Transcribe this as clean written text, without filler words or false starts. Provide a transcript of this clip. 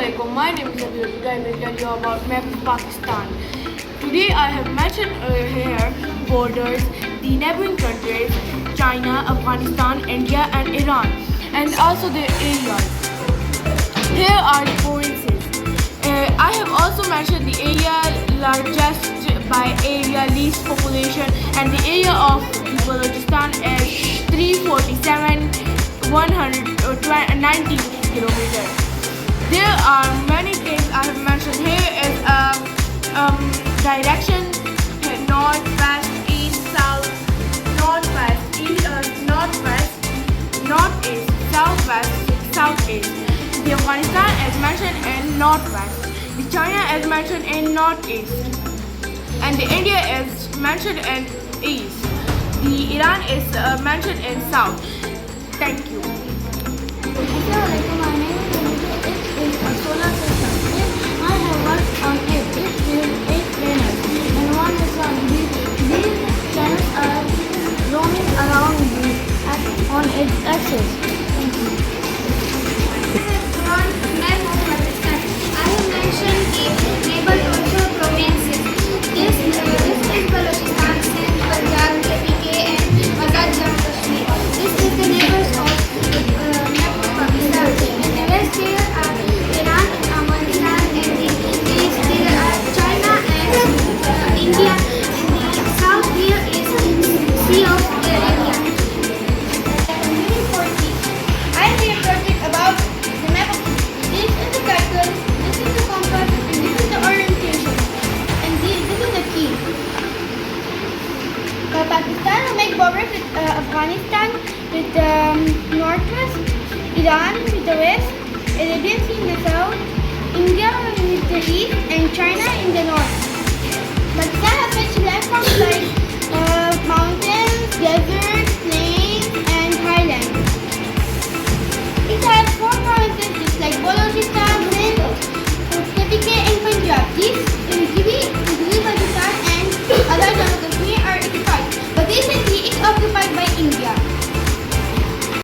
Assalamualaikum. My name is Abdul. Today I will tell you about map of Pakistan. Today I have mentioned here borders, the neighboring countries, China, Afghanistan, India and Iran, and also the areas. Here are the provinces. I have also mentioned the area largest by area, least population, and the area of Balochistan is 347,190 kilometers. There are many things I have mentioned. Here is direction: north, west, east, south, northwest, northwest, northeast, southwest, southeast. The Afghanistan is mentioned in northwest. The China is mentioned in northeast, and the India is mentioned in east. The Iran is mentioned in south. Thank you. Assalamualaikum. My name is a solar system. I have worked on it. It is 8 planets and one is sun. These planets are roaming around on its axis. Thank you. I have mentioned the neighbor also provinces. This is Balochistan, Sindh, Punjab, KPK and Azad Jammu Kashmir. This is the neighbors of Pakistan. In the west there are Iran, Afghanistan, and the east there are China and India, and the south here is Sea of Arabia. I am here talking about the map of this is the circle, this is the compass, and this is the orientation, and this is the key. Pakistan will make borders with Afghanistan with the northwest, Iran with the west, Arabia in the south, India with the east, and China in the north.